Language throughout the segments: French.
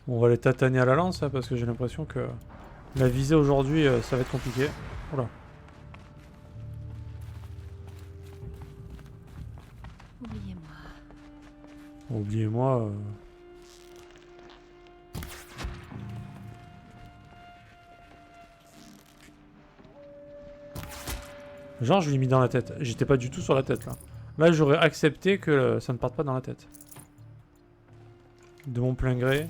Bon, on va les tataner à la lance, hein, parce que j'ai l'impression que la visée aujourd'hui, ça va être compliqué. Oula. Oubliez-moi. Bon, oubliez-moi. Genre, je l'ai mis dans la tête. J'étais pas du tout sur la tête, là. Là, j'aurais accepté que ça ne parte pas dans la tête. De mon plein gré.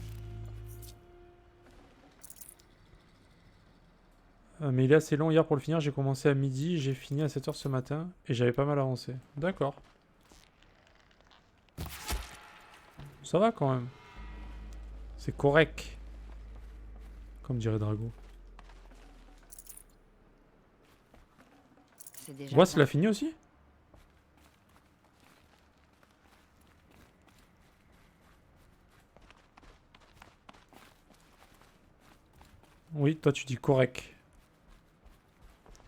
Mais il est assez long hier pour le finir. J'ai commencé à midi, j'ai fini à 7 h ce matin. Et j'avais pas mal avancé. D'accord. Ça va quand même. C'est correct. Comme dirait Drago. C'est déjà Ouais, c'est bien. l'a fini aussi? Oui, toi tu dis correct.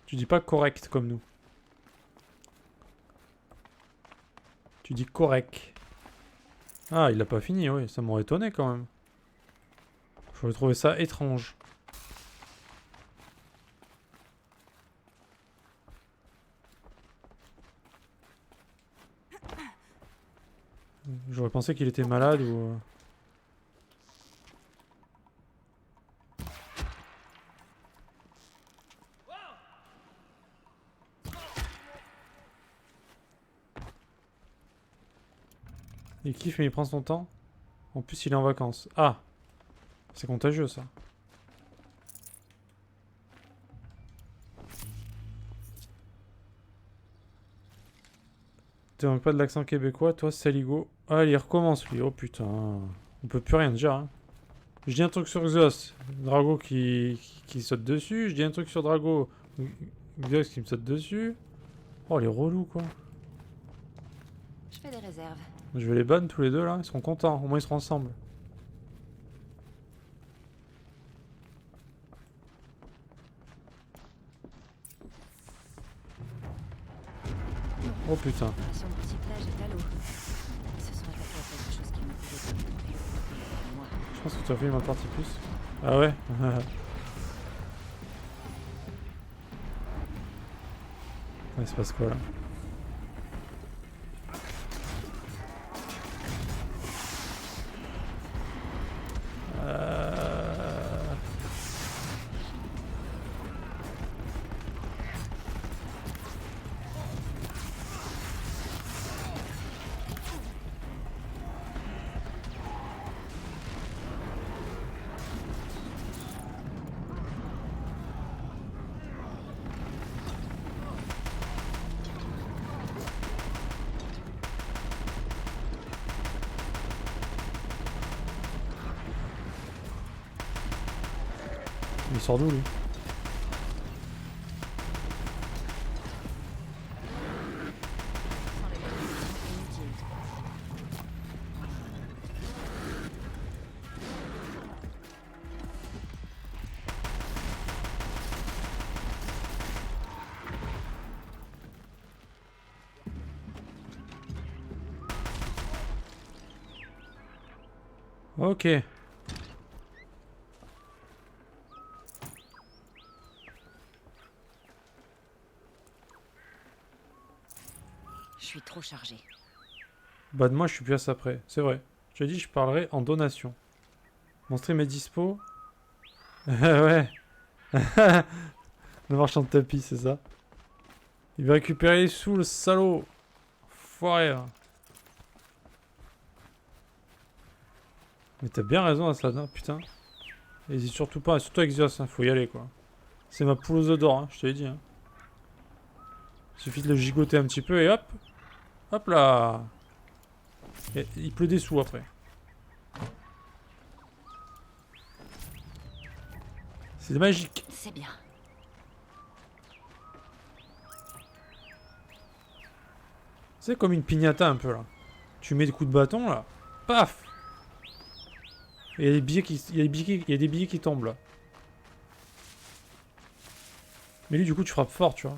Tu dis pas correct comme nous. Tu dis correct. Ah, il a pas fini, oui. Ça m'aurait étonné quand même. J'aurais trouvé ça étrange. J'aurais pensé qu'il était malade ou... Il kiffe mais il prend son temps. En plus, il est en vacances. Ah! C'est contagieux ça. T'es donc pas de l'accent québécois, toi, Saligo. Ah, il recommence lui. Oh putain. On peut plus rien dire. Hein. Je dis un truc sur Xos. Drago qui saute dessus. Je dis un truc sur Drago. Xos qui me saute dessus. Oh, les relous quoi. Je fais des réserves. Je vais les ban tous les deux là. Ils seront contents. Au moins ils seront ensemble. Oh putain. Son petit plage est à l'eau. Ce serait peut-être quelque chose qui me pouvait tomber. Moi. Je pense que tu as fait ma partie plus. Ah ouais. Ouais, il se passe quoi là? Euh... Il sort d'où lui? Sans les motivations inutiles. Ok. Je suis trop chargé. Bah de moi je suis plus à ça près. C'est vrai. Je t'ai dit je parlerai en donation. Mon stream est dispo. Ouais. Le marchand de tapis, c'est ça. Il va récupérer les sous, le salaud. Foiré. Hein. Mais t'as bien raison, Assad, hein, putain. Hésite surtout pas, surtout avec Zeus, hein, faut y aller quoi. C'est ma poule aux œufs d'or, hein, je te l'ai dit. Hein. Suffit de le gigoter un petit peu et hop. Hop là. Et il pleut des sous après. C'est magique. C'est bien. C'est comme une piñata un peu là. Tu mets des coups de bâton là. Paf. Et il y a des billets qui, il y a des billets qui tombent là. Mais lui du coup tu frappes fort, tu vois.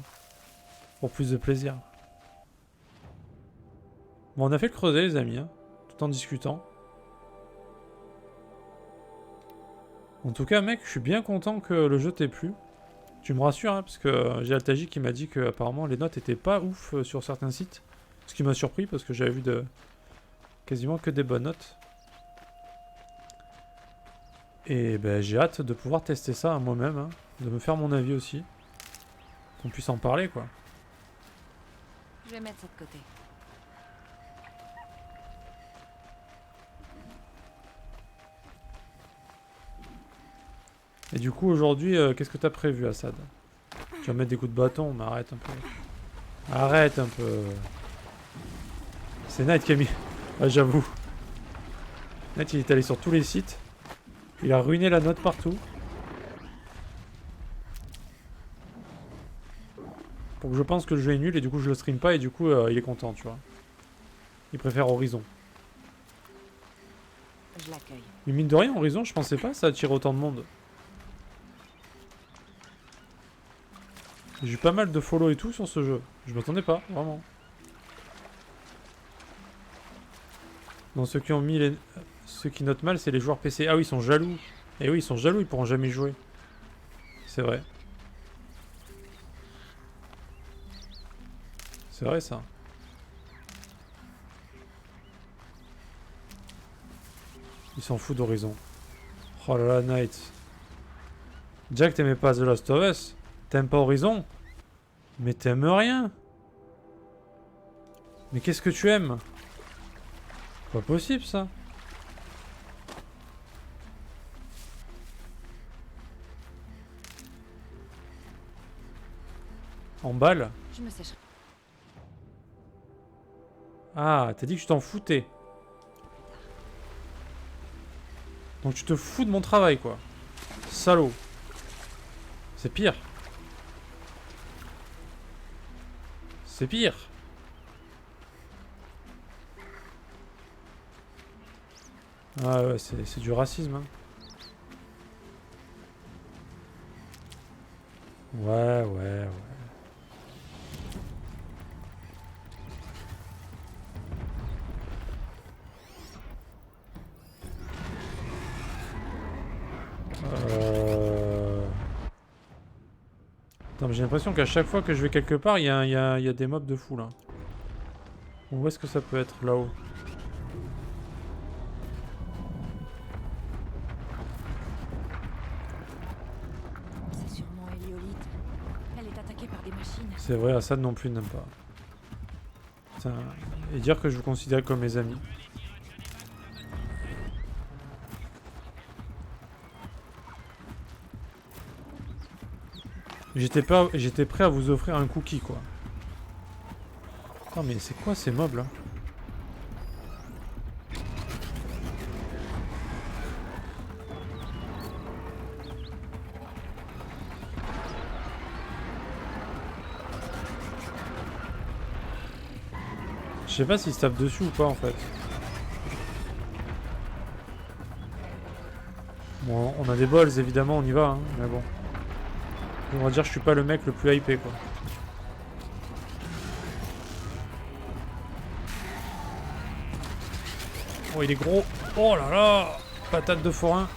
Pour plus de plaisir. Bon, on a fait le creuset les amis, hein, tout en discutant. En tout cas, mec, je suis bien content que le jeu t'ait plu. Tu me rassures, hein, parce que j'ai Altaji qui m'a dit que apparemment les notes étaient pas ouf sur certains sites. Ce qui m'a surpris parce que j'avais vu quasiment que des bonnes notes. Et ben, j'ai hâte de pouvoir tester ça à moi-même, hein, de me faire mon avis aussi. Qu'on puisse en parler, quoi. Je vais mettre ça de côté. Et du coup, aujourd'hui, qu'est-ce que t'as prévu, Assad? Tu vas mettre des coups de bâton, mais arrête un peu. Arrête un peu. C'est Knight qui a mis... Ah, j'avoue. Knight, il est allé sur tous les sites. Il a ruiné la note partout. Pour que je pense que le jeu est nul, et du coup, je le stream pas, et du coup, il est content, tu vois. Il préfère Horizon. Je l'accueille. Mais mine de rien, Horizon, je pensais pas ça attirait autant de monde. J'ai eu pas mal de follow et tout sur ce jeu. Je m'attendais pas, vraiment. Non, ceux qui ont mis les... Ceux qui notent mal, c'est les joueurs PC. Ah oui, ils sont jaloux. Et oui, ils sont jaloux, ils pourront jamais jouer. C'est vrai. C'est vrai, ça. Ils s'en foutent d'Horizon. Oh là là, Knight. Jack, t'aimais pas The Last of Us? T'aimes pas Horizon? Mais t'aimes rien? Mais qu'est-ce que tu aimes? Pas possible, ça. En balle? Je me sècherai. Ah, t'as dit que tu t'en foutais. Donc tu te fous de mon travail, quoi. Salaud. C'est pire. C'est pire. Ah ouais, c'est du racisme, hein. Ouais, ouais, ouais. Attends, mais j'ai l'impression qu'à chaque fois que je vais quelque part, il y a des mobs de fou, là. Où est-ce que ça peut être, là-haut? C'est sûrement Héliolite. Elle est attaquée par des machines. C'est vrai, Assad non plus n'aime pas. Putain, et dire que je vous considère comme mes amis. J'étais prêt à vous offrir un cookie, quoi. Attends, mais c'est quoi ces mobs, là? Je sais pas s'ils se tapent dessus ou pas, en fait. Bon, on a des balls, évidemment, on y va, hein, mais bon. On va dire que je suis pas le mec le plus hypé, quoi. Oh, il est gros. Oh là là. Patate de forain.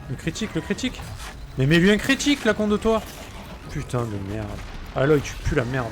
Le critique, le critique. Mais mets-lui un critique, la con de toi. Putain de merde. Aloy, tu pues la merde.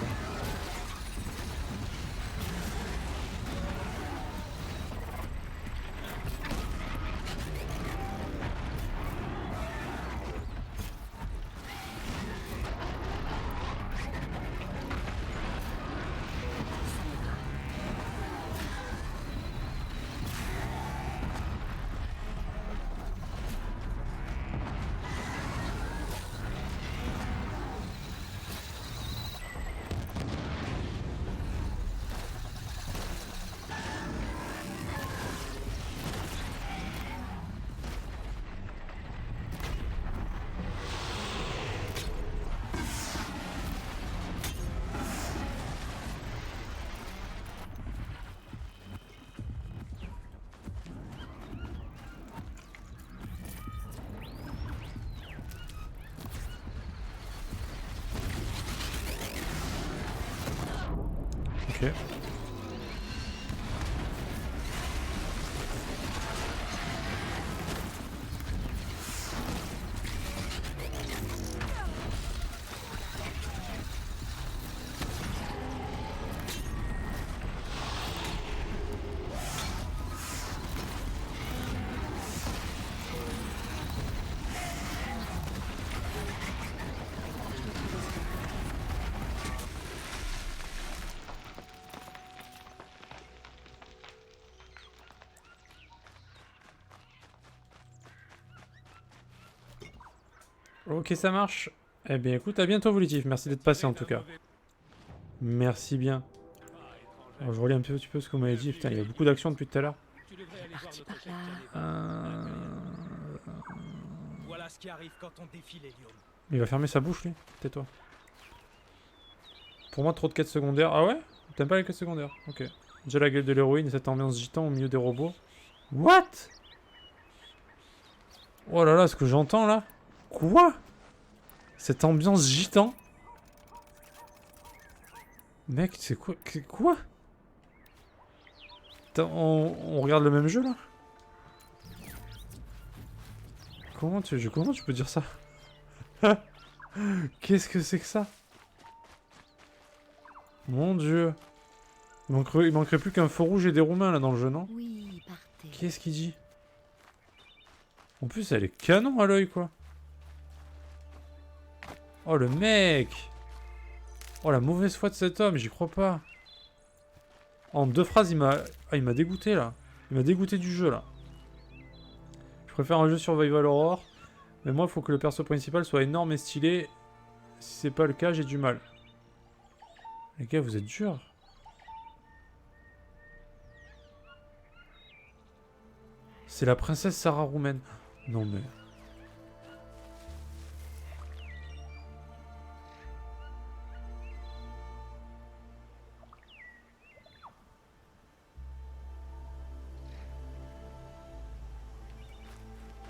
Ok. Ok, ça marche. Eh bien, écoute, à bientôt, Volitif. Merci d'être passé en tout cas. Merci bien. Alors, je relis un petit peu ce qu'on m'avait dit. Putain, il y a beaucoup d'actions depuis tout à l'heure. Il est parti par là. Voilà ce qui arrive quand on défie l'hélium. Il va fermer sa bouche, lui. Tais-toi. Pour moi, trop de quêtes secondaires. Ah ouais? T'aimes pas les quêtes secondaires? Ok. Déjà la gueule de l'héroïne et cette ambiance gitan au milieu des robots. What? Oh là là, ce que j'entends là. Quoi? Cette ambiance gitan? Mec, c'est quoi? Quoi? On regarde le même jeu là? Comment tu peux dire ça? Qu'est-ce que c'est que ça? Mon dieu. Il manquerait plus qu'un feu rouge et des roumains là dans le jeu, non? Oui, partez. Qu'est-ce qu'il dit? En plus, elle est canon à l'œil, quoi. Oh, le mec! Oh, la mauvaise foi de cet homme, j'y crois pas. En 2 phrases, il m'a dégoûté, là. Il m'a dégoûté du jeu, là. Je préfère un jeu Survival Horror. Mais moi, il faut que le perso principal soit énorme et stylé. Si c'est pas le cas, j'ai du mal. Les gars, vous êtes durs. C'est la princesse Sarah roumaine. Non, mais...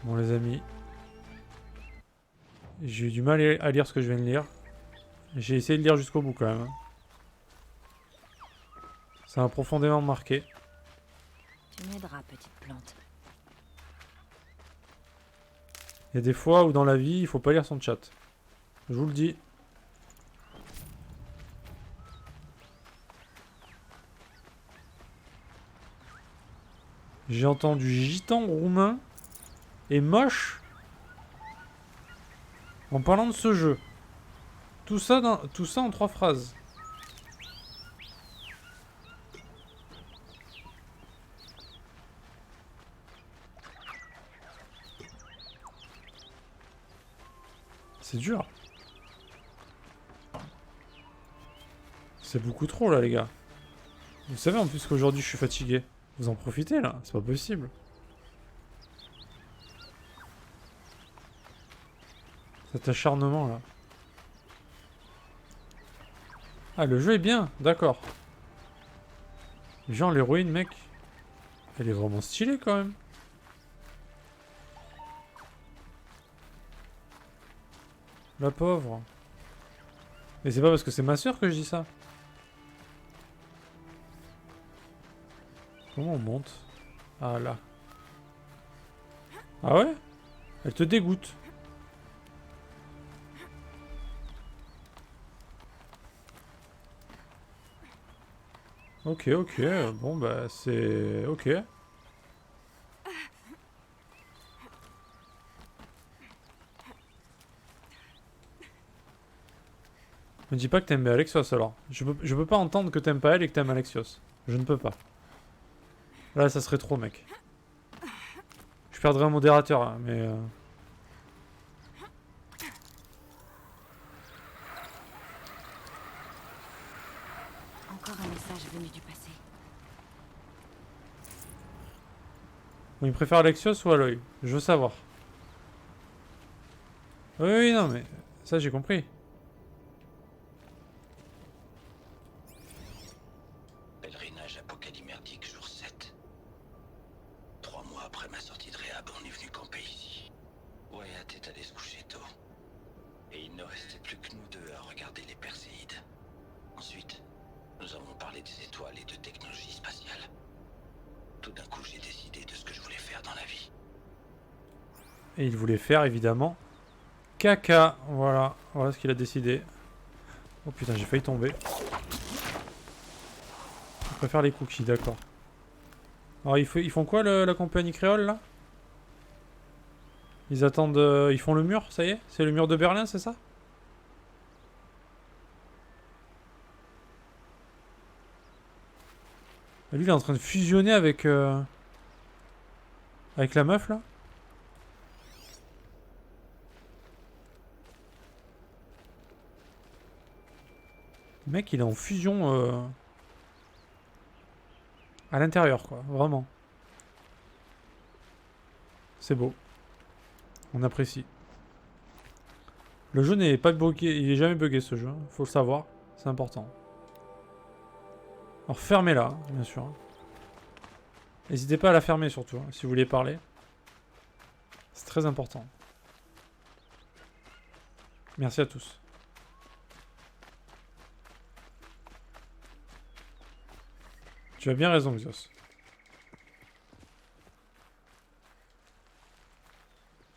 Bon, les amis. J'ai eu du mal à lire ce que je viens de lire. J'ai essayé de lire jusqu'au bout, quand même. Ça m'a profondément marqué. Tu m'aideras, petite plante. Il y a des fois où dans la vie, il faut pas lire son chat. Je vous le dis. J'ai entendu gitan roumain et moche en parlant de ce jeu. Tout ça en 3 phrases. C'est dur. C'est beaucoup trop là, les gars. Vous savez en plus qu'aujourd'hui je suis fatigué. Vous en profitez là, c'est pas possible. Cet acharnement là. Ah, le jeu est bien, d'accord. Genre l'héroïne, mec. Elle est vraiment stylée quand même. La pauvre. Et c'est pas parce que c'est ma soeur que je dis ça. Comment on monte? Ah là. Ah ouais? Elle te dégoûte. Ok, ok. Bon bah c'est... Ok. Me dis pas que t'aimes bien Alexios alors. Je peux pas entendre que t'aimes pas elle et que t'aimes Alexios. Je ne peux pas. Là ça serait trop, mec. Je perdrais un modérateur hein, mais... Encore un message venu du passé. Bon, il préfère Alexios ou Aloy? Je veux savoir. Oui, oui, non mais... Ça j'ai compris. Pèlerinage apocalymerdique jour 7. 3 mois après ma sortie de réhab, on est venu camper ici. Wyatt est allé se coucher tôt. Et il ne restait plus que nous deux à regarder les Perséides. Ensuite, Nous avons parlé des étoiles et de technologie spatiale. Tout d'un coup, j'ai décidé de ce que je voulais faire dans la vie. Et il voulait faire, évidemment, caca. Voilà, voilà ce qu'il a décidé. Oh putain, j'ai failli tomber. Je préfère les cookies, d'accord. Alors, ils font quoi, la compagnie créole, là? Ils attendent... ils font le mur, ça y est? C'est le mur de Berlin, c'est ça? Et lui, il est en train de fusionner avec... avec la meuf, là? Le mec, il est en fusion... à l'intérieur, quoi. Vraiment. C'est beau. On apprécie. Le jeu n'est pas bugué. Il est jamais bugué, ce jeu. Hein. Faut le savoir. C'est important. Alors, fermez-la, hein, bien sûr. N'hésitez pas à la fermer, surtout, hein, si vous voulez parler. C'est très important. Merci à tous. Tu as bien raison, Xios.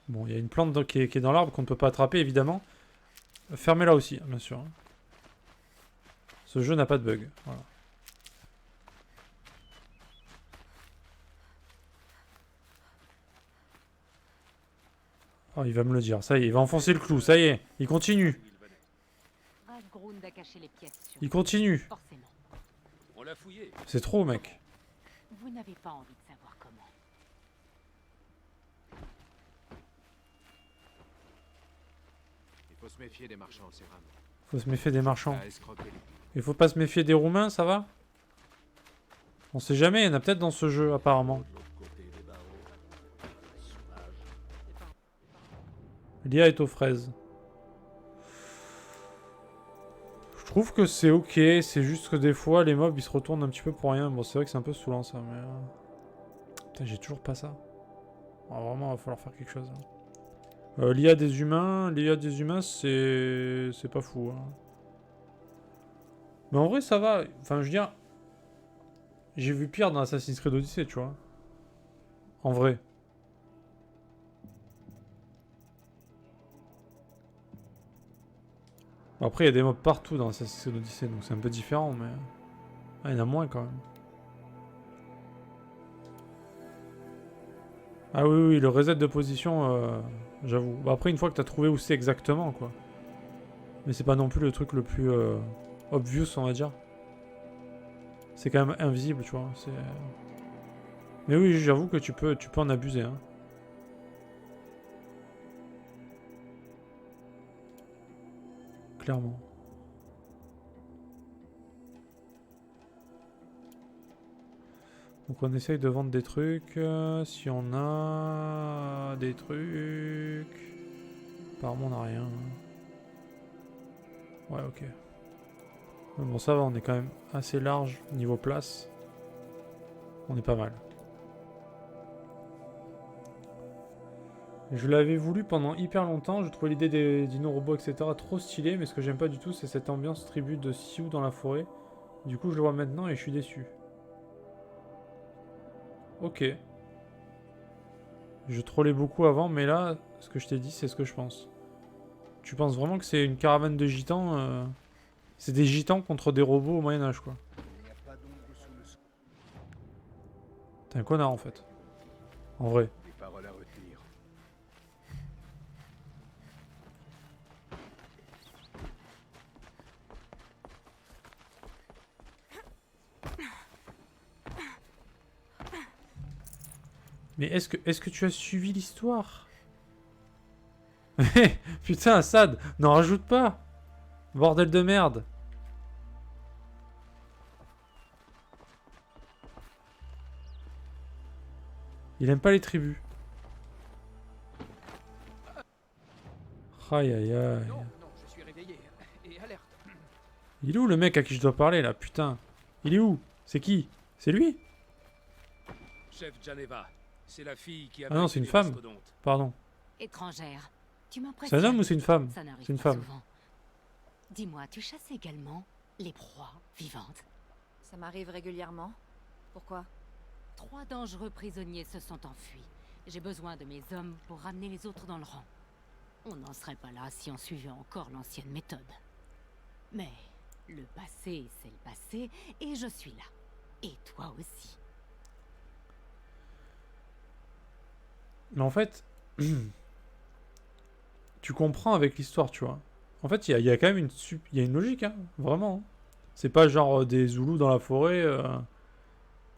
Bon, il y a une plante qui est dans l'arbre qu'on ne peut pas attraper, évidemment. Fermez-la aussi, bien sûr. Hein. Ce jeu n'a pas de bug. Voilà. Oh, il va me le dire. Ça y est, il va enfoncer le clou. Ça y est, il continue. Radgrund a caché les pièces sur Il continue. forcément. On l'a fouillé. C'est trop, mec. Vous n'avez pas envie de savoir comment. Il faut se méfier des marchands, Céram. Faut se méfier des marchands. À escroquer les- Il faut pas se méfier des Roumains, ça va? On sait jamais, il y en a peut-être dans ce jeu, apparemment. L'IA est aux fraises. Je trouve que c'est ok, c'est juste que des fois les mobs ils se retournent un petit peu pour rien. Bon, c'est vrai que c'est un peu saoulant ça, mais. Putain, j'ai toujours pas ça. Ah, vraiment, il va falloir faire quelque chose. Hein. L'IA des humains, c'est pas fou. Hein. Mais en vrai, ça va. Enfin, je veux dire. J'ai vu pire dans Assassin's Creed Odyssey, tu vois. En vrai. Bon, après, il y a des mobs partout dans Assassin's Creed Odyssey, donc c'est un peu différent, mais. Ah, il y en a moins quand même. Ah oui, oui, le reset de position, j'avoue. Bah, après, une fois que t'as trouvé où c'est exactement, quoi. Mais c'est pas non plus le truc le plus obvious, on va dire. C'est quand même invisible, tu vois. Mais oui, j'avoue que tu peux en abuser, hein. Clairement. Donc on essaye de vendre des trucs. Si on a des trucs. Apparemment on n'a rien. Ouais, ok. Bon, ça va, on est quand même assez large niveau place. On est pas mal. Je l'avais voulu pendant hyper longtemps. Je trouvais l'idée des dino-robots, etc. trop stylée. Mais ce que j'aime pas du tout, c'est cette ambiance tribu de Sioux dans la forêt. Du coup, je le vois maintenant et je suis déçu. Ok. Je trollais beaucoup avant, mais là, ce que je t'ai dit, c'est ce que je pense. Tu penses vraiment que c'est une caravane de gitans C'est des gitans contre des robots au Moyen-Âge, quoi. T'es un connard, en fait. En vrai. Des paroles à retenir. Mais est-ce que tu as suivi l'histoire? Putain, Assad, n'en rajoute pas. Bordel de merde. Il aime pas les tribus. Aïe aïe aïe. Non, je suis réveillé. Et alerte. Il est où le mec à qui je dois parler là, putain? Il est où? C'est qui? C'est lui? Chef Janeva, c'est la fille qui a... Ah non, c'est une femme. Pardon. Étrangère. Tu C'est m'impressionnes. un homme ou c'est une femme? Ça n'arrive C'est une pas femme. souvent. Dis-moi, tu chasses également les proies vivantes? Ça m'arrive régulièrement. Pourquoi? 3 dangereux prisonniers se sont enfuis. J'ai besoin de mes hommes pour ramener les autres dans le rang. On n'en serait pas là si on suivait encore l'ancienne méthode. Mais le passé, c'est le passé, et je suis là. Et toi aussi. Mais en fait, tu comprends avec l'histoire, tu vois. En fait, il y a quand même il y a une logique, hein, vraiment. Hein. C'est pas genre des Zoulous dans la forêt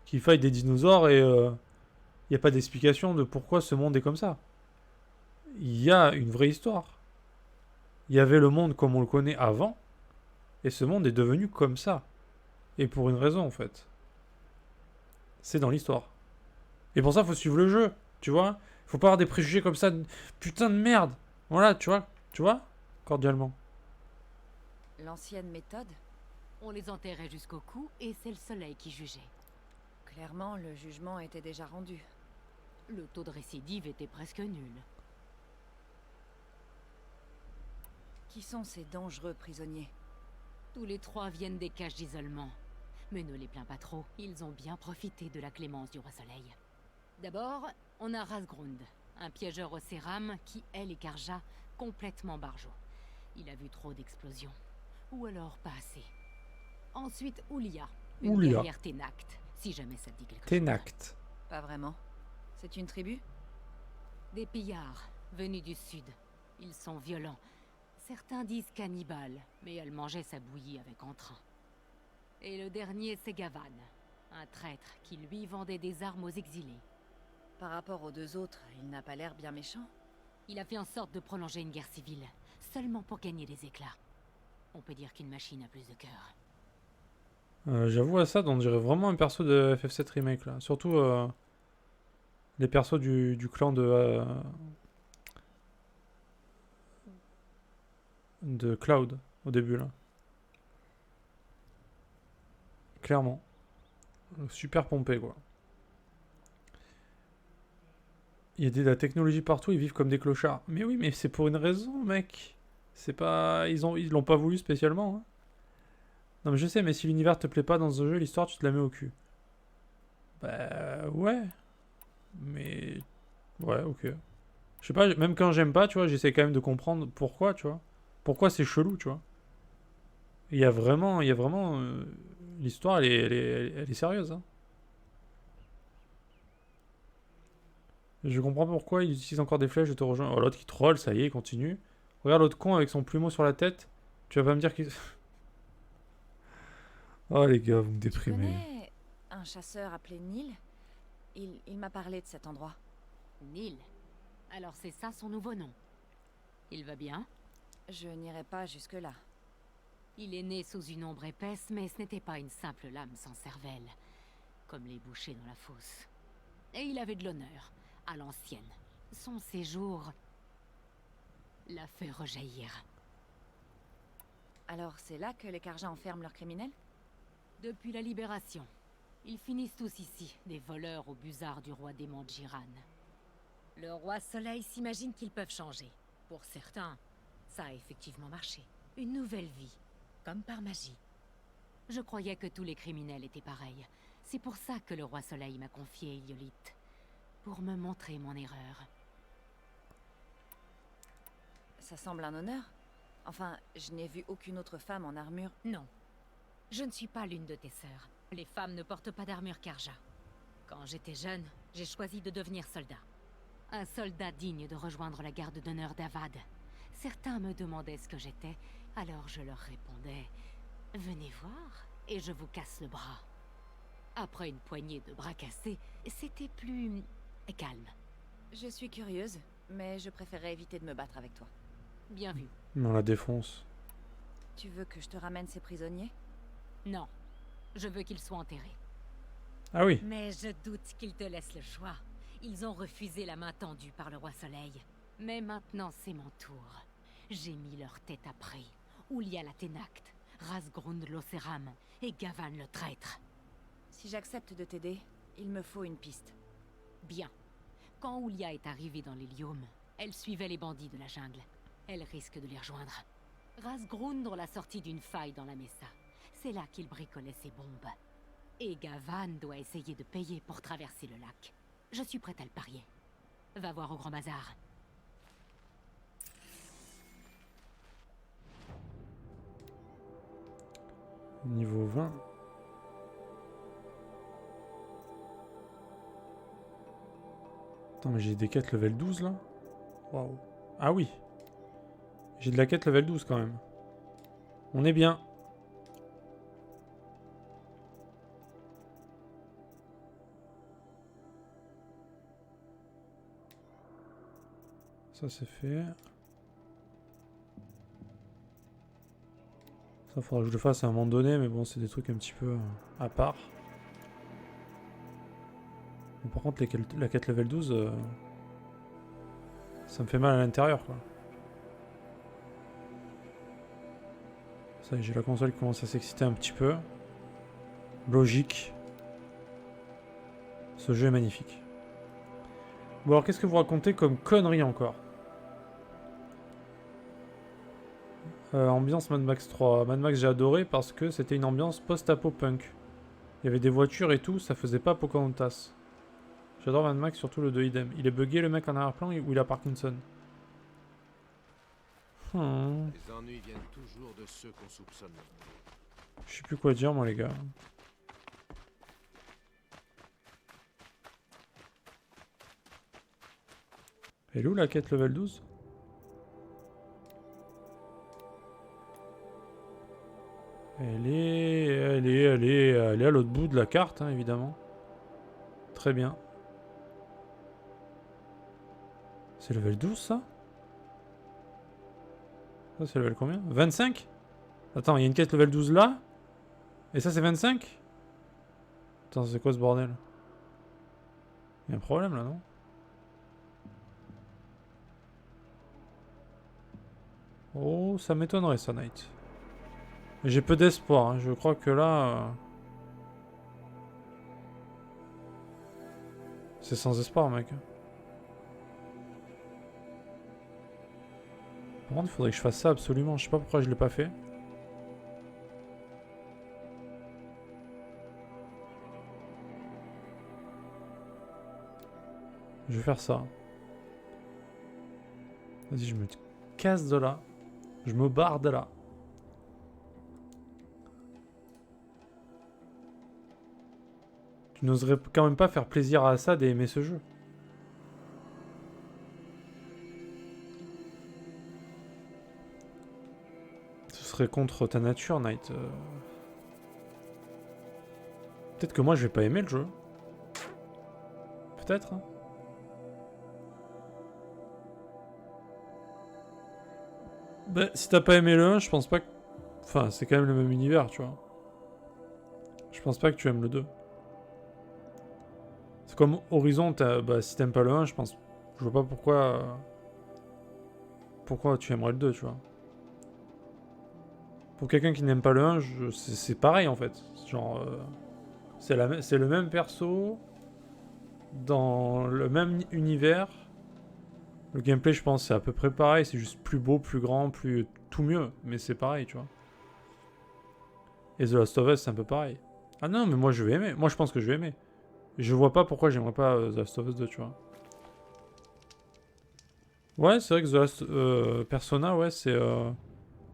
qui faillent des dinosaures et il n'y a pas d'explication de pourquoi ce monde est comme ça. Il y a une vraie histoire. Il y avait le monde comme on le connaît avant, et ce monde est devenu comme ça. Et pour une raison, en fait. C'est dans l'histoire. Et pour ça, faut suivre le jeu, tu vois. Faut pas avoir des préjugés comme ça, putain de merde. Voilà, tu vois, cordialement. L'ancienne méthode? On les enterrait jusqu'au cou, et c'est le soleil qui jugeait. Clairement, le jugement était déjà rendu. Le taux de récidive était presque nul. Qui sont ces dangereux prisonniers? Tous les 3 viennent des cages d'isolement. Mais ne les plains pas trop, ils ont bien profité de la clémence du roi soleil. D'abord, on a Razgrund, un piégeur au céram qui hait les Karja complètement barjot. Il a vu trop d'explosions. Ou alors pas assez. Ensuite, Oulia, une Oulia. guerrière Ténact, si jamais ça te dit quelque chose. Ténact. Pas vraiment. C'est une tribu? Des pillards, venus du sud. Ils sont violents. Certains disent cannibales, mais elle mangeait sa bouillie avec entrain. Et le dernier, c'est Gavan, un traître qui lui vendait des armes aux exilés. Par rapport aux 2 autres, il n'a pas l'air bien méchant. Il a fait en sorte de prolonger une guerre civile, seulement pour gagner des éclats. On peut dire qu'une machine a plus de cœur. J'avoue à ça, on dirait vraiment un perso de FF7 Remake là. Surtout les persos du clan de Cloud au début là. Clairement. Super pompé quoi. Il y a de la technologie partout, ils vivent comme des clochards. Mais oui, mais c'est pour une raison, mec. C'est pas... Ils l'ont pas voulu spécialement. Hein. Non mais je sais, mais si l'univers te plaît pas dans ce jeu, l'histoire tu te la mets au cul. Bah ouais. Mais... Ouais, ok. Je sais pas, même quand j'aime pas, tu vois, j'essaie quand même de comprendre pourquoi, tu vois. Pourquoi c'est chelou, tu vois. Il y a vraiment... l'histoire, elle est sérieuse, hein. Je comprends pourquoi il utilise encore des flèches, je te rejoins. Oh, l'autre qui troll, ça y est, il continue. Regarde l'autre con avec son plumeau sur la tête. Tu vas pas me dire qu'il... Oh les gars, vous me Tu déprimez. connais un chasseur appelé Neil? Il m'a parlé de cet endroit. Neil. Alors c'est ça son nouveau nom. Il va bien? Je n'irai pas jusque-là. Il est né sous une ombre épaisse, mais ce n'était pas une simple lame sans cervelle, comme les bouchers dans la fosse. Et il avait de l'honneur, à l'ancienne. Son séjour l'a fait rejaillir. Alors c'est là que les Karja enferment leurs criminels? Depuis la libération, ils finissent tous ici, des voleurs au busard du roi démon Jiran. Le roi Soleil s'imagine qu'ils peuvent changer. Pour certains, ça a effectivement marché. Une nouvelle vie, comme par magie. Je croyais que tous les criminels étaient pareils. C'est pour ça que le roi Soleil m'a confié Iolite. Pour me montrer mon erreur. Ça semble un honneur. Enfin, je n'ai vu aucune autre femme en armure. Non. Je ne suis pas l'une de tes sœurs. Les femmes ne portent pas d'armure Karja. Quand j'étais jeune, j'ai choisi de devenir soldat. Un soldat digne de rejoindre la garde d'honneur d'Avad. Certains me demandaient ce que j'étais, alors je leur répondais « Venez voir, et je vous casse le bras ». Après une poignée de bras cassés, c'était plus... calme. Je suis curieuse, mais je préférerais éviter de me battre avec toi. Bien vu. On la défonce. Tu veux que je te ramène ces prisonniers? Non. Je veux qu'ils soient enterrés. Ah oui. Mais je doute qu'ils te laissent le choix. Ils ont refusé la main tendue par le roi Soleil. Mais maintenant, c'est mon tour. J'ai mis leur tête à prix. Oulia la Ténact, Razgrund l'Océram et Gavan le traître. Si j'accepte de t'aider, il me faut une piste. Bien. Quand Oulia est arrivée dans l'Hélium, elle suivait les bandits de la jungle. Elle risque de les rejoindre. Razgrund l'a sortie d'une faille dans la Mesa. C'est là qu'il bricolait ses bombes. Et Gavan doit essayer de payer pour traverser le lac. Je suis prête à le parier. Va voir au Grand Bazar. Niveau 20. Attends, mais j'ai des quêtes level 12 là? Waouh. Ah oui. J'ai de la quête level 12 quand même. On est bien. Ça c'est fait. Ça faudra que je le fasse à un moment donné, mais bon, c'est des trucs un petit peu à part. Bon, par contre, la quête level 12, ça me fait mal à l'intérieur, quoi. Ça y est, j'ai la console qui commence à s'exciter un petit peu. Logique. Ce jeu est magnifique. Bon, alors, qu'est-ce que vous racontez comme connerie encore? Ambiance Mad Max 3. Mad Max j'ai adoré parce que c'était une ambiance post-apo punk. Il y avait des voitures et tout, ça faisait pas Pocahontas. J'adore Mad Max, surtout le 2 idem. Il est bugué le mec en arrière-plan ou il a Parkinson? Les ennuis viennent toujours de ceux qu'on soupçonne. Je sais plus quoi dire moi les gars. Elle est où la quête level 12? Elle est à l'autre bout de la carte, hein, évidemment. Très bien. C'est level 12, ça? Ça, c'est level combien? 25? Attends, il y a une quête level 12 là? Et ça, c'est 25? Attends, c'est quoi ce bordel? Il y a un problème, là, non? Oh, ça m'étonnerait, ça, Knight. J'ai peu d'espoir, hein. Je crois que là... c'est sans espoir, mec. Par contre, il faudrait que je fasse ça absolument. Je sais pas pourquoi je l'ai pas fait. Je vais faire ça. Vas-y, je me casse de là. Je me barre de là. Tu n'oserais quand même pas faire plaisir à Assad et aimer ce jeu. Ce serait contre ta nature, Knight. Peut-être que moi je vais pas aimer le jeu. Peut-être. Hein. Bah, si t'as pas aimé le 1, je pense pas que... Enfin, c'est quand même le même univers, tu vois. Je pense pas que tu aimes le 2. C'est comme Horizon, bah, si t'aimes pas le 1, je pense... Je vois pas pourquoi... Pourquoi tu aimerais le 2, tu vois. Pour quelqu'un qui n'aime pas le 1, c'est pareil, en fait. Genre... c'est le même perso... Dans le même univers... Le gameplay, je pense, c'est à peu près pareil. C'est juste plus beau, plus grand, plus... Tout mieux. Mais c'est pareil, tu vois. Et The Last of Us, c'est un peu pareil. Ah non, mais moi, je vais aimer. Moi, je pense que je vais aimer. Je vois pas pourquoi j'aimerais pas The Last of Us 2, tu vois. Ouais, c'est vrai que The Last... Persona, ouais, c'est...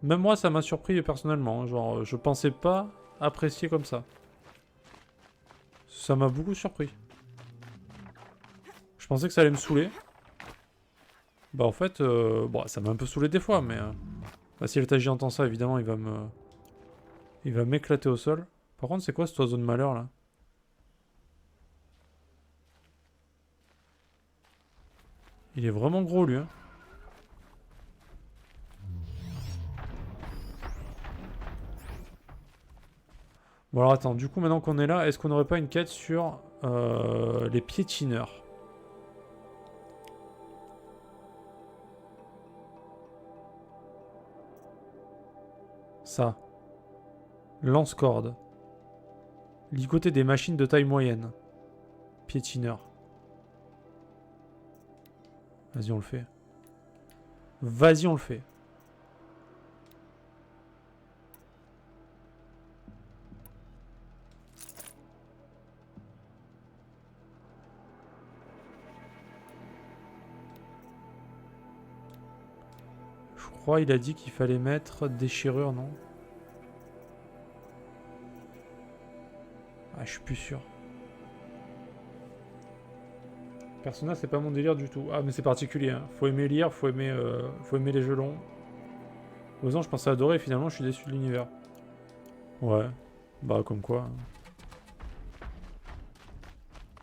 Même moi, ça m'a surpris personnellement. Genre, je pensais pas apprécier comme ça. Ça m'a beaucoup surpris. Je pensais que ça allait me saouler. Bah en fait, bon, ça m'a un peu saoulé des fois, mais... bah, si le TJ entend ça, évidemment, il va me... Il va m'éclater au sol. Par contre, c'est quoi cet oiseau de malheur, là? Il est vraiment gros, lui, hein. Bon alors attends, du coup, maintenant qu'on est là, est-ce qu'on n'aurait pas une quête sur les piétineurs? Ça. Lance-corde. Ligoter des machines de taille moyenne. Piétineur. Vas-y, on le fait. Vas-y, on le fait. crois il a dit qu'il fallait mettre déchirure, non? Ah, je suis plus sûr. Persona, c'est pas mon délire du tout. Ah, mais c'est particulier, hein. Faut aimer lire, faut aimer les jeux longs. Aux je pensais adorer, finalement, je suis déçu de l'univers. Ouais. Bah, comme quoi.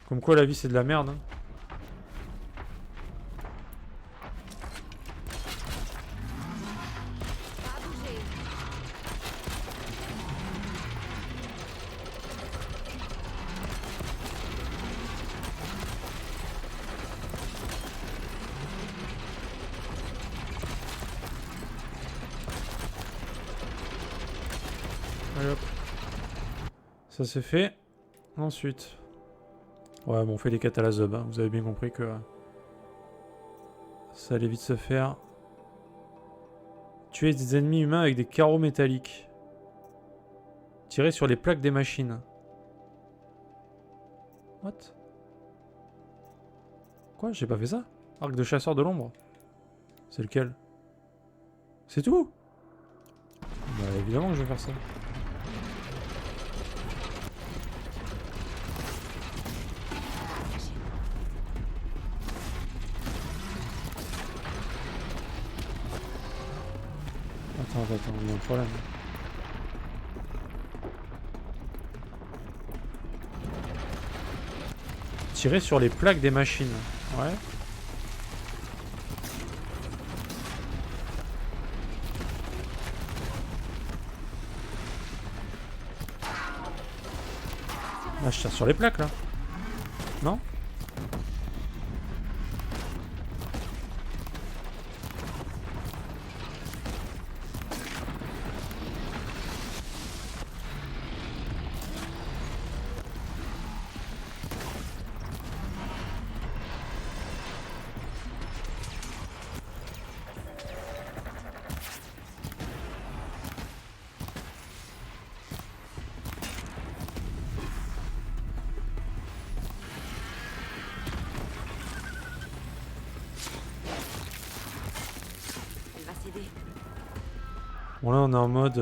Comme quoi, la vie, c'est de la merde, hein. Allez hop. Ça c'est fait. Ensuite. Ouais, bon, on fait les quêtes à la zub, hein. Vous avez bien compris que ça allait vite se faire. Tuer des ennemis humains avec des carreaux métalliques. Tirer sur les plaques des machines. What? Quoi? J'ai pas fait ça? Arc de chasseur de l'ombre. C'est lequel? C'est tout? Bah évidemment que je vais faire ça. Attends, il y a un problème. Tirer sur les plaques des machines. Ouais. Là, je tire sur les plaques, là. Non? Elle va céder. Bon, là, on est en mode...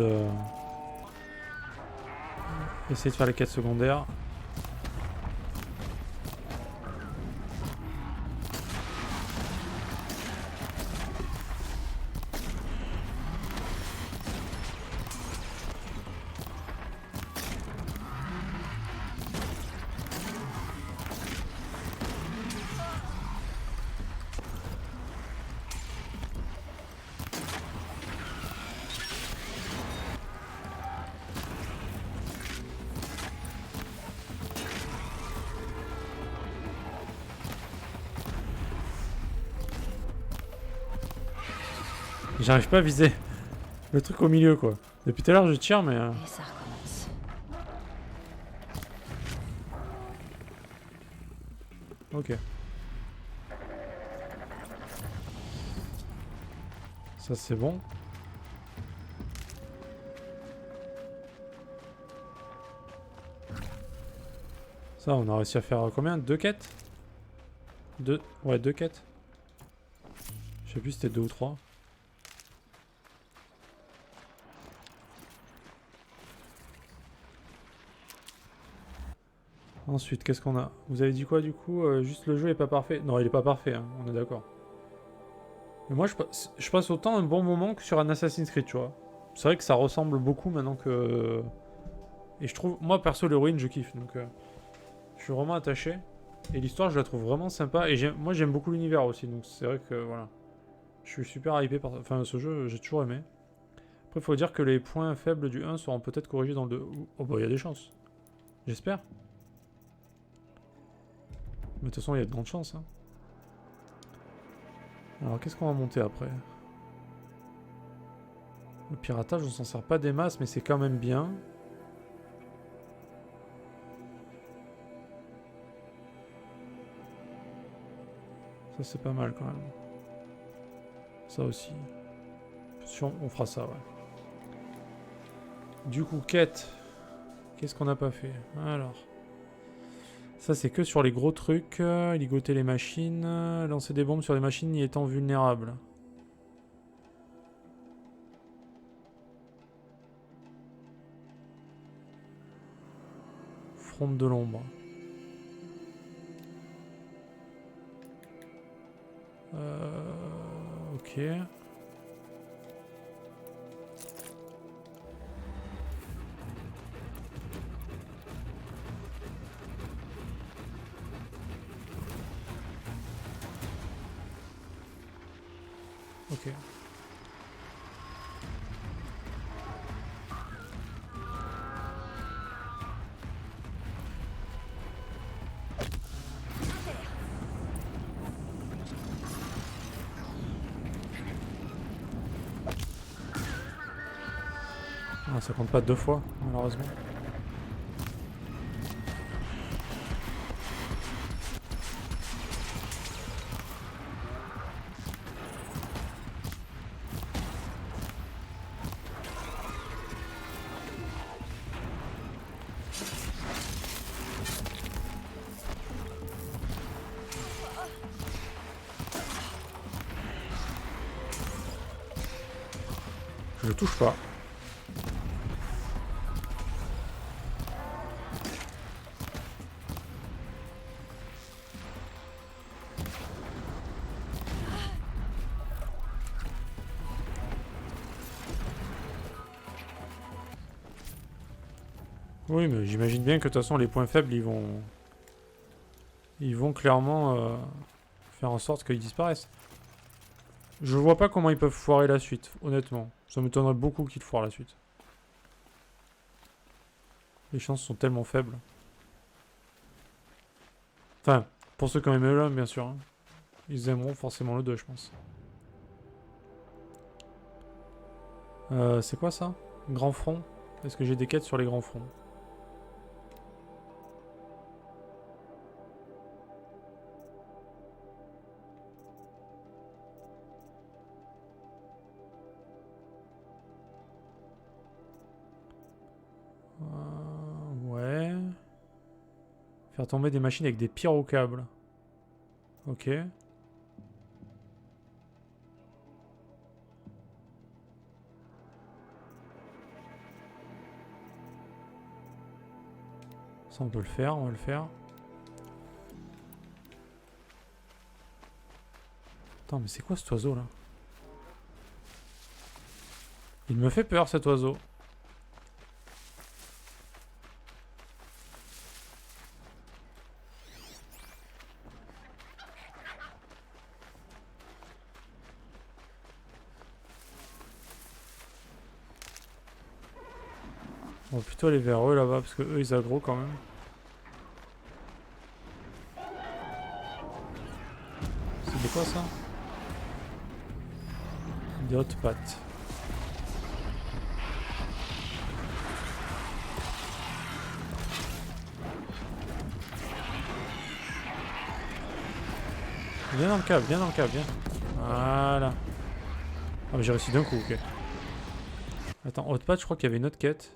essayer de faire les quêtes secondaires. J'arrive pas à viser le truc au milieu, quoi. Depuis tout à l'heure, je tire, mais... Et ça recommence. Ok. Ça, c'est bon. Ça, on a réussi à faire combien? 2 quêtes? 2... Ouais, 2 quêtes. Je sais plus si c'était 2 ou 3. Ensuite, qu'est-ce qu'on a? Vous avez dit quoi du coup? Juste le jeu est pas parfait? Non, il est pas parfait, hein, on est d'accord. Mais moi, je passe autant un bon moment que sur un Assassin's Creed, tu vois. C'est vrai que ça ressemble beaucoup maintenant que... Et je trouve... Moi, perso, l'héroïne, je kiffe, donc... je suis vraiment attaché. Et l'histoire, je la trouve vraiment sympa. Et moi, j'aime beaucoup l'univers aussi, donc c'est vrai que, voilà. Je suis super hypé par... Enfin, ce jeu, j'ai toujours aimé. Après, il faut dire que les points faibles du 1 seront peut-être corrigés dans le 2. Oh, bah, il y a des chances. J'espère. Mais de toute façon, il y a de grandes chances. Hein. Alors, qu'est-ce qu'on va monter après? Le piratage, on s'en sert pas des masses, mais c'est quand même bien. Ça, c'est pas mal quand même. Ça aussi. On fera ça, ouais. Du coup, quête. Qu'est-ce qu'on n'a pas fait? Alors... Ça, c'est que sur les gros trucs. Ligoter les machines. Lancer des bombes sur les machines y étant vulnérables. Fronde de l'ombre. Ok. Ok. Ah, ça compte pas deux fois, malheureusement. Je le touche pas. Oui, mais j'imagine bien que de toute façon les points faibles ils vont clairement faire en sorte qu'ils disparaissent. Je vois pas comment ils peuvent foirer la suite, honnêtement. Ça m'étonnerait beaucoup qu'ils foirent la suite. Les chances sont tellement faibles. Enfin, pour ceux qui ont aimé le 1, bien sûr. Hein. Ils aimeront forcément le 2, je pense. C'est quoi ça? Grand front? Est-ce que j'ai des quêtes sur les grands fronts? Ouais. Faire tomber des machines avec des pyrocâbles. Ok. Ça on peut le faire, on va le faire. Attends, mais c'est quoi cet oiseau là? Il me fait peur cet oiseau. On va plutôt aller vers eux là-bas parce que eux ils aggro quand même. C'est quoi ça? Des hautes pattes. Viens dans le câble, viens dans le câble, viens. Voilà. Ah mais j'ai réussi d'un coup, ok. Attends, haute patte, je crois qu'il y avait une autre quête.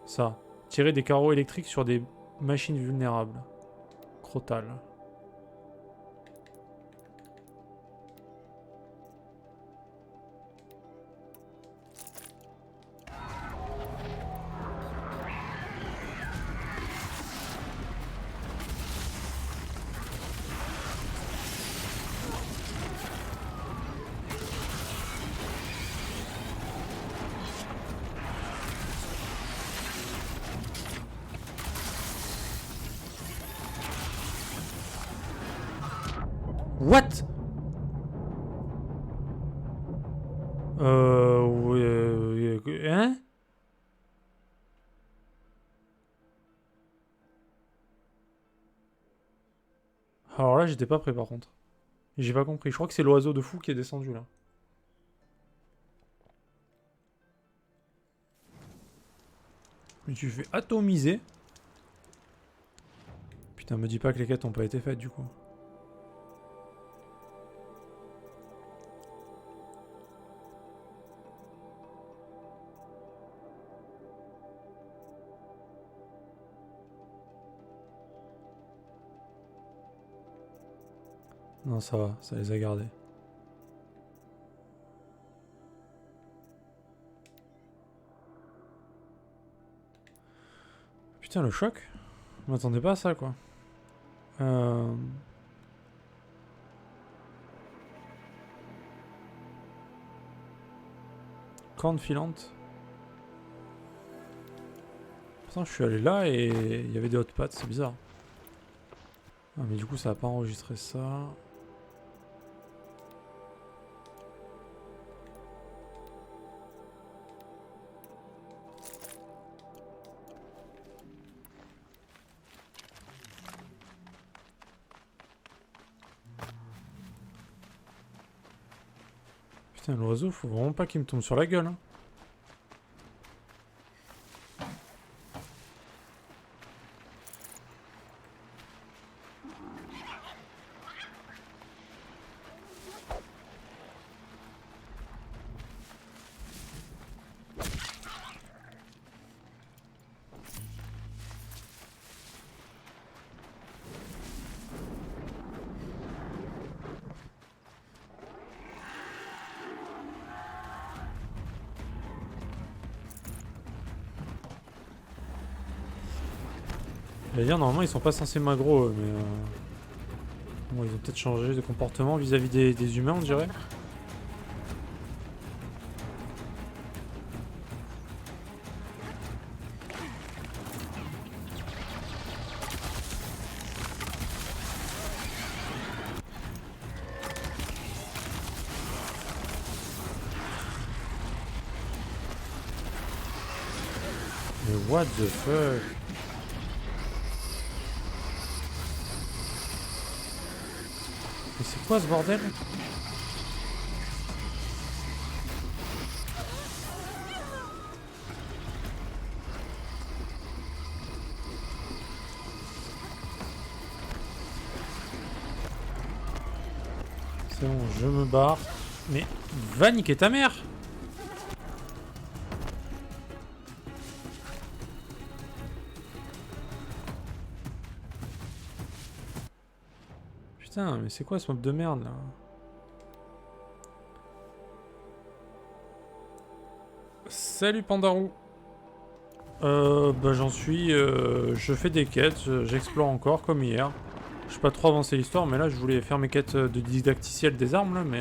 Ça. Tirer des carreaux électriques sur des machines vulnérables. Crotal. What? Hein? Alors là, j'étais pas prêt par contre. J'ai pas compris. Je crois que c'est l'oiseau de fou qui est descendu là. Mais tu fais atomiser. Putain, me dis pas que les quêtes ont pas été faites du coup. Non, ça va, ça les a gardés. Putain, le choc. Je m'attendais pas à ça, quoi. Corne filante. Putain, je suis allé là et il y avait des hot pads, c'est bizarre. Ah, mais du coup, ça va pas enregistrer ça. Putain, l'oiseau, faut vraiment pas qu'il me tombe sur la gueule. Hein. J'allais dire, normalement, ils sont pas censés m'aggro, mais... Bon, ils ont peut-être changé de comportement vis-à-vis des humains, on dirait. Mais what the fuck? Mais c'est quoi ce bordel? C'est bon, je me barre. Mais va niquer ta mère! Putain, mais c'est quoi ce mob de merde là? Salut Pandarou. Bah j'en suis, je fais des quêtes, j'explore encore comme hier. Je suis pas trop avancé l'histoire, mais là je voulais faire mes quêtes de didacticiel des armes là, mais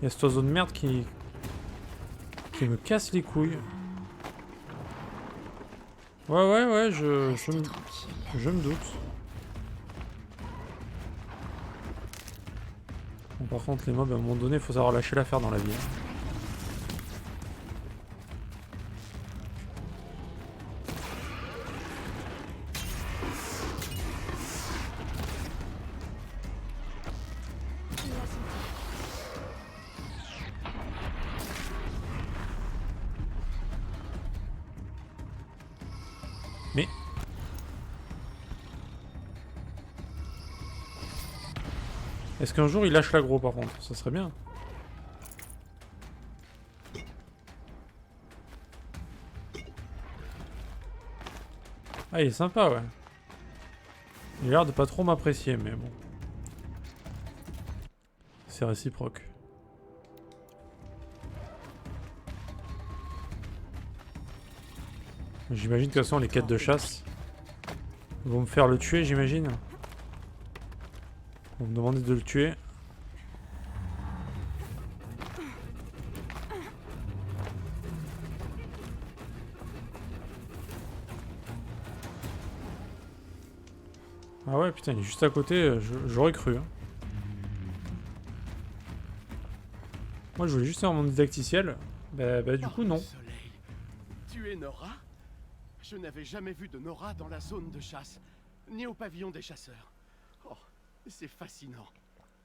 y a cet oiseau de merde qui me casse les couilles. Ouais, je me doute. Bon, par contre les mobs à un moment donné faut savoir lâcher l'affaire dans la vie. Hein. Mais... Est-ce qu'un jour il lâche l'aggro par contre? Ça serait bien. Ah il est sympa ouais. Il a l'air de pas trop m'apprécier mais bon. C'est réciproque. J'imagine que de toute façon les quêtes de chasse vont me faire le tuer, j'imagine. Vont me demander de le tuer. Ah ouais putain il est juste à côté, j'aurais cru. Hein. Moi je voulais juste avoir mon didacticiel. Bah du coup non. Soleil. Tu es Nora? Je n'avais jamais vu de Nora dans la zone de chasse, ni au pavillon des chasseurs. Oh, c'est fascinant.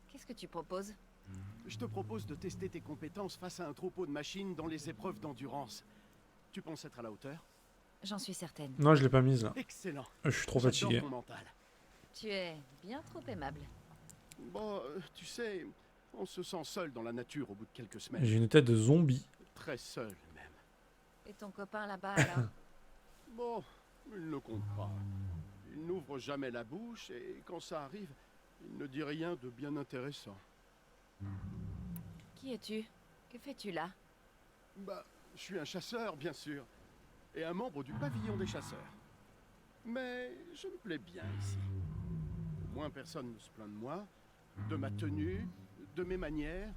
Qu'est-ce que tu proposes? Je te propose de tester tes compétences face à un troupeau de machines dans les épreuves d'endurance. Tu penses être à la hauteur? J'en suis certaine. Non je l'ai pas mise là. Excellent. Je suis trop J'adore fatigué. ton mental. Tu es bien trop aimable. Bon, tu sais, on se sent seul dans la nature au bout de quelques semaines. J'ai une tête de zombie. Très seul même. Et ton copain là-bas alors? Bon, il ne compte pas. Il n'ouvre jamais la bouche et quand ça arrive, il ne dit rien de bien intéressant. Qui es-tu? Que fais-tu là? Bah, je suis un chasseur, bien sûr. Et un membre du pavillon des chasseurs. Mais je me plais bien ici. Au moins personne ne se plaint de moi, de ma tenue, de mes manières,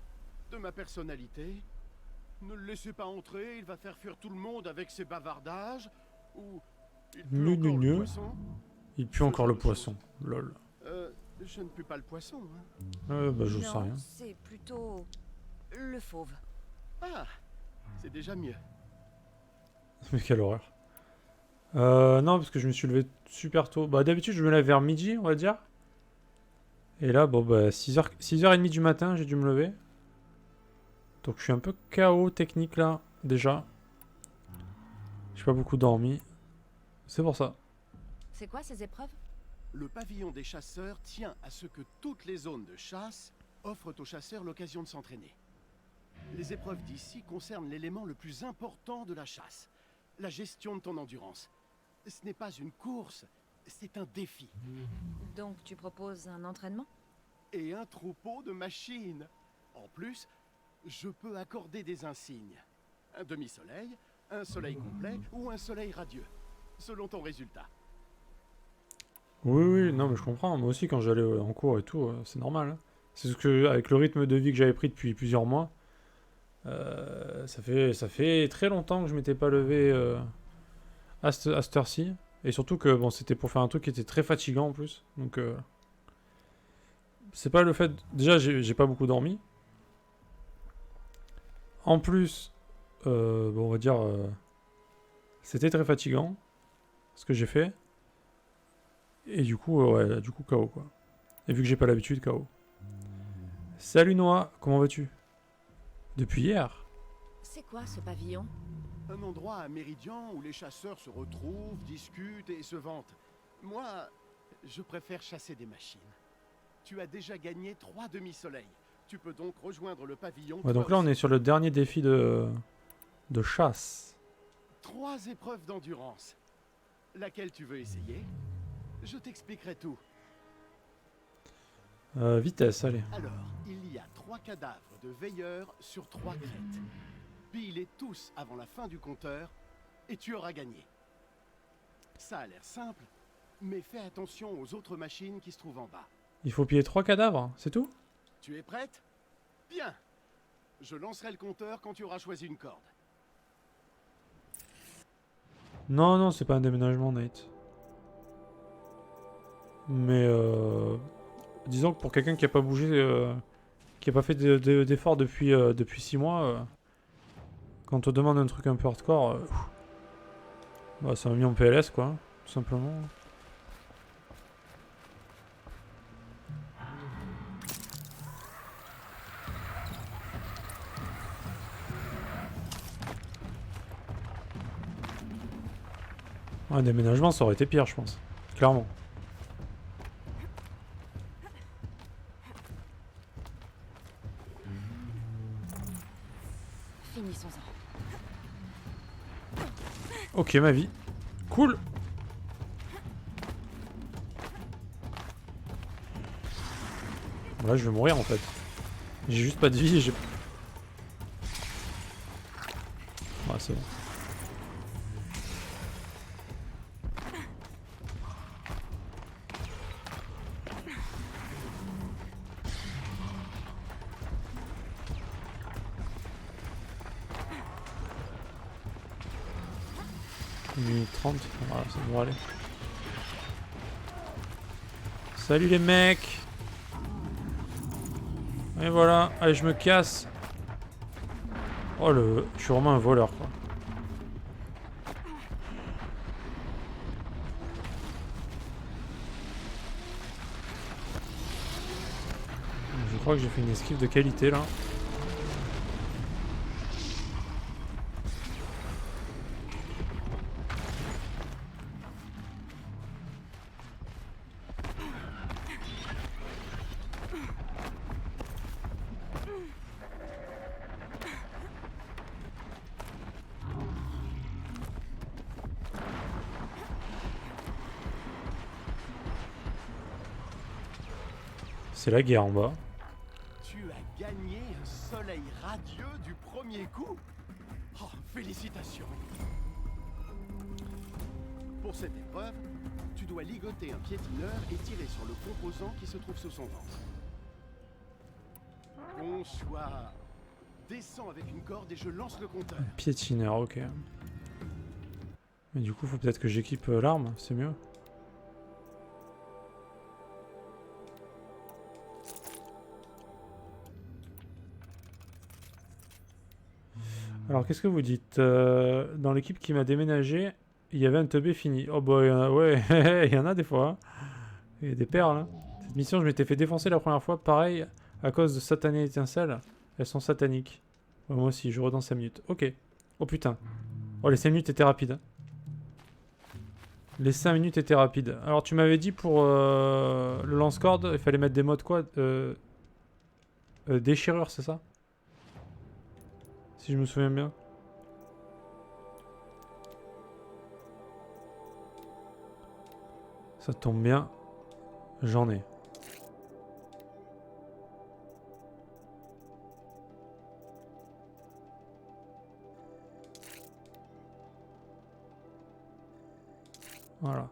de ma personnalité. Ne le laissez pas entrer, il va faire fuir tout le monde avec ses bavardages. Ou il pue Gneu, encore gneu, le gneu. poisson. Il pue Ce encore le genre de poisson. Lol. Je ne pue pas le poisson, hein. Bah je sais Non, rien. c'est plutôt le fauve. Ah, c'est déjà mieux. Mais quelle horreur. Non, parce que je me suis levé super tôt. Bah d'habitude je me lève vers midi, on va dire. Et là, bon bah 6h30 du matin, j'ai dû me lever. Donc je suis un peu KO technique là, déjà. J'ai pas beaucoup dormi. C'est pour ça. C'est quoi ces épreuves? Le pavillon des chasseurs tient à ce que toutes les zones de chasse offrent aux chasseurs l'occasion de s'entraîner. Les épreuves d'ici concernent l'élément le plus important de la chasse, la gestion de ton endurance. Ce n'est pas une course, c'est un défi. Donc tu proposes un entraînement? Et un troupeau de machines. En plus, je peux accorder des insignes. Un demi-soleil, un soleil complet ou un soleil radieux, selon ton résultat. Oui, oui, non mais je comprends. Moi aussi quand j'allais en cours et tout, c'est normal, hein. C'est ce que, avec le rythme de vie que j'avais pris depuis plusieurs mois, ça fait très longtemps que je m'étais pas levé à cette heure-ci. Et surtout que bon, c'était pour faire un truc qui était très fatigant en plus. Donc c'est pas le fait... Déjà j'ai pas beaucoup dormi. En plus, bon, on va dire, c'était très fatigant ce que j'ai fait. Et du coup, ouais, du coup KO quoi. Et vu que j'ai pas l'habitude, KO. Salut Noah, comment vas-tu? Depuis hier? C'est quoi ce pavillon? Un endroit à Méridian où les chasseurs se retrouvent, discutent et se vantent. Moi, je préfère chasser des machines. Tu as déjà gagné 3 demi-soleils. Tu peux donc rejoindre le pavillon. Ouais, donc là on est sur le dernier défi de chasse. 3 épreuves d'endurance. Laquelle tu veux essayer? Je t'expliquerai tout. Vitesse, allez. Alors, il y a 3 cadavres de veilleurs sur 3 crêtes. Pille-les tous avant la fin du compteur et tu auras gagné. Ça a l'air simple, mais fais attention aux autres machines qui se trouvent en bas. Il faut piller 3 cadavres, c'est tout? Tu es prête? Bien. Je lancerai le compteur quand tu auras choisi une corde. Non, non, c'est pas un déménagement, Nate. Mais disons que pour quelqu'un qui a pas bougé, qui a pas fait d'efforts depuis 6 mois, quand on te demande un truc un peu hardcore, bah, ça m'a mis en PLS quoi, tout simplement. Un déménagement ça aurait été pire je pense, clairement. Finissons-en. Ok ma vie. Cool. Là je vais mourir en fait. J'ai juste pas de vie et j'ai... Ouais c'est bon. Minute 30, voilà, ça devrait aller. Salut les mecs! Et voilà, allez je me casse. Oh le... Je suis vraiment un voleur quoi. Je crois que j'ai fait une esquive de qualité là. C'est la guerre en bas. Tu as gagné un soleil radieux du premier coup. Oh, félicitations. Pour cette épreuve, tu dois ligoter un piétineur et tirer sur le composant qui se trouve sous son ventre. Bonsoir. Descends avec une corde et je lance le compteur. Piétineur, ok. Mais du coup, faut peut-être que j'équipe l'arme, c'est mieux. Alors, qu'est-ce que vous dites? Dans l'équipe qui m'a déménagé, il y avait un teubé fini. Oh bah, ouais, il y en a des fois. Hein. Il y a des perles. Hein. Cette mission, je m'étais fait défoncer la première fois. Pareil, à cause de satanées étincelles. Elles sont sataniques. Ouais, moi aussi, je redans 5 minutes. Ok. Oh putain. Oh, les 5 minutes étaient rapides. Hein. Les 5 minutes étaient rapides. Alors, tu m'avais dit pour le lance-corde, il fallait mettre des modes quoi déchirure, c'est ça? Si je me souviens bien. Ça tombe bien. J'en ai. Voilà.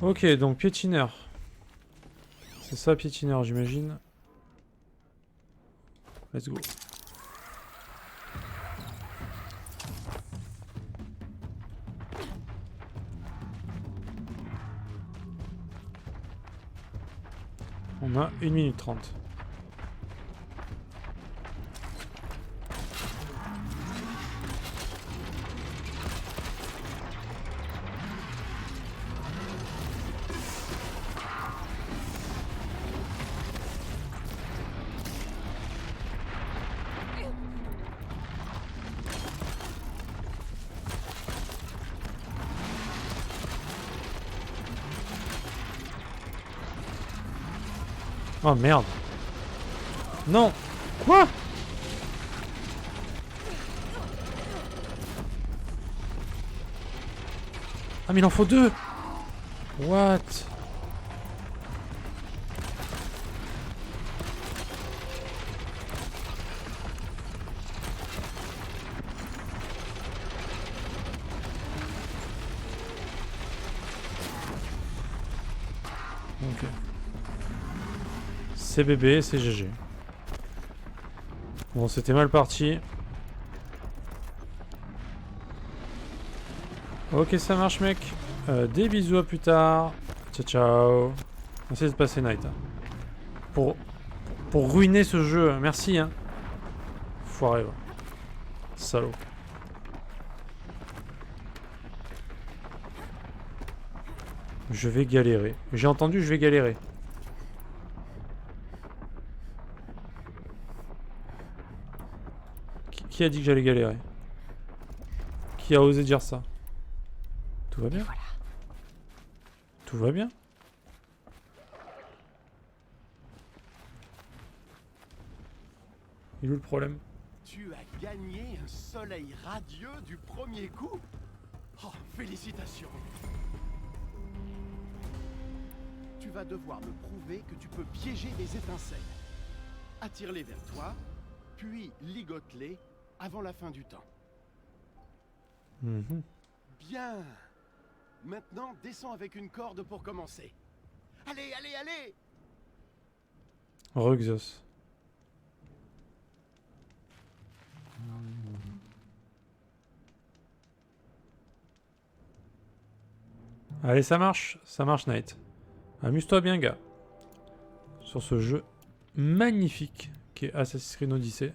Ok, donc piétineur. C'est ça, piétineur, j'imagine. Let's go. On a 1 minute 30. Oh merde. Non. Quoi? Ah mais il en faut 2. What? Ok. C'est bébé, c'est GG. Bon, c'était mal parti. Ok, ça marche, mec. Des bisous à plus tard. Ciao, ciao. Merci de passer night. Hein. Pour ruiner ce jeu. Merci, hein. Foiré, va. Salaud. Je vais galérer. J'ai entendu, je vais galérer. Qui a dit que j'allais galérer? Qui a osé dire ça? Tout va bien? Voilà. Tout va bien? Il est où le problème? Tu as gagné un soleil radieux du premier coup? Oh, félicitations! Tu vas devoir me prouver que tu peux piéger les étincelles. Attire-les vers toi, puis ligote-les avant la fin du temps. Mhm. Bien. Maintenant, descends avec une corde pour commencer. Allez, allez, allez! Ruxos. Allez, ça marche, Knight. Amuse-toi bien, gars. Sur ce jeu magnifique qui est Assassin's Creed Odyssey.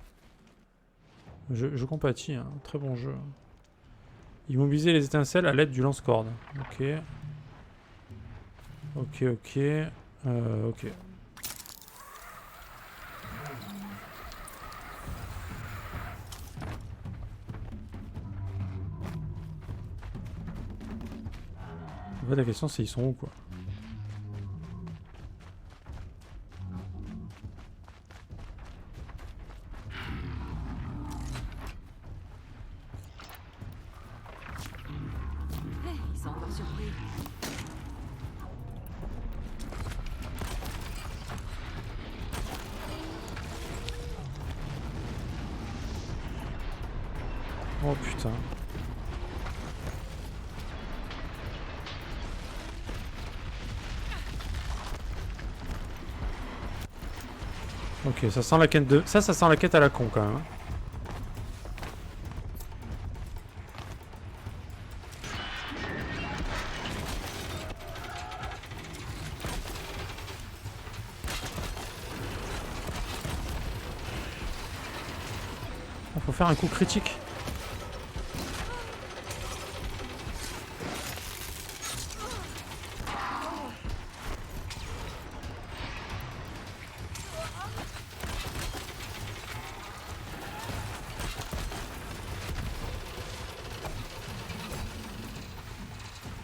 Je compatis, hein. Très bon jeu. Immobiliser les étincelles à l'aide du lance-corde. Ok. Ok, ok. Ok. En fait, la question c'est ils sont où, quoi. Ils sont encore surpris. Oh putain. Ok, ça sent la quête de... Ça sent la quête à la con quand même. Hein. Faut faire un coup critique.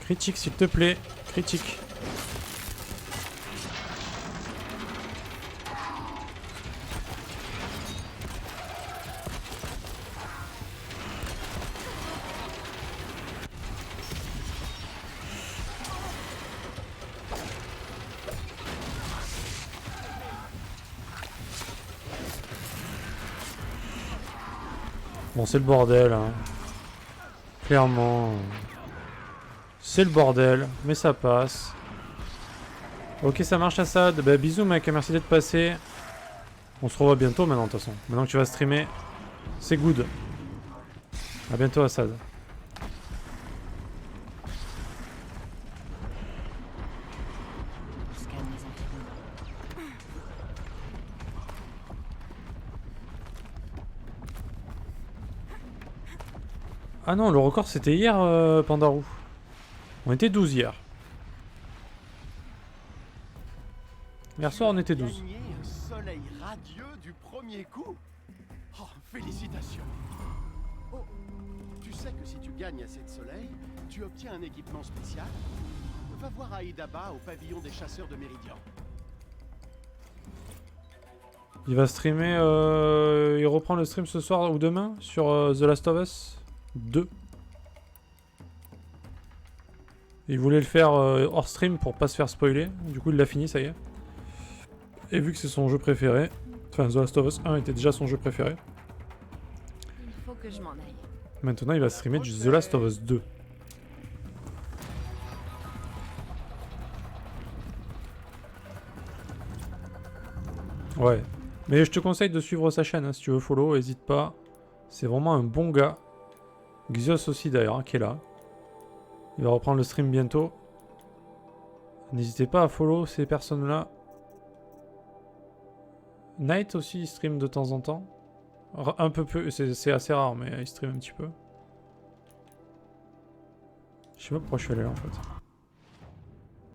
Critique s'il te plaît. Critique. Bon, c'est le bordel, hein. Clairement. C'est le bordel, mais ça passe. Ok, ça marche, Assad. Bah, bisous, mec, merci d'être passé. On se revoit bientôt maintenant, de toute façon. Maintenant que tu vas streamer, c'est good. A bientôt, Assad. Je scanne les antéroutes. Ah non, le record c'était hier, Pandarou. On était 12 hier. Hier soir, on était 12. Gagner un soleil radieux du premier coup. Oh, félicitations. Oh, tu sais que si tu gagnes assez de soleil, tu obtiens un équipement spécial. Va voir Aïdaba au pavillon des chasseurs de Méridian. Il va streamer, il reprend le stream ce soir ou demain sur The Last of Us 2. Il voulait le faire hors stream pour pas se faire spoiler. Du coup, il l'a fini, ça y est. Et vu que c'est son jeu préféré, enfin The Last of Us 1 était déjà son jeu préféré, Il faut que je m'en aille. maintenant il va streamer du The Last of Us 2. Ouais. Mais je te conseille de suivre sa chaîne, hein, si tu veux follow, hésite pas. C'est vraiment un bon gars. Xios aussi d'ailleurs, hein, qui est là. Il va reprendre le stream bientôt. N'hésitez pas à follow ces personnes-là. Knight aussi, il stream de temps en temps. Un peu, c'est assez rare, mais il stream un petit peu. Je sais pas pourquoi je suis allé là en fait.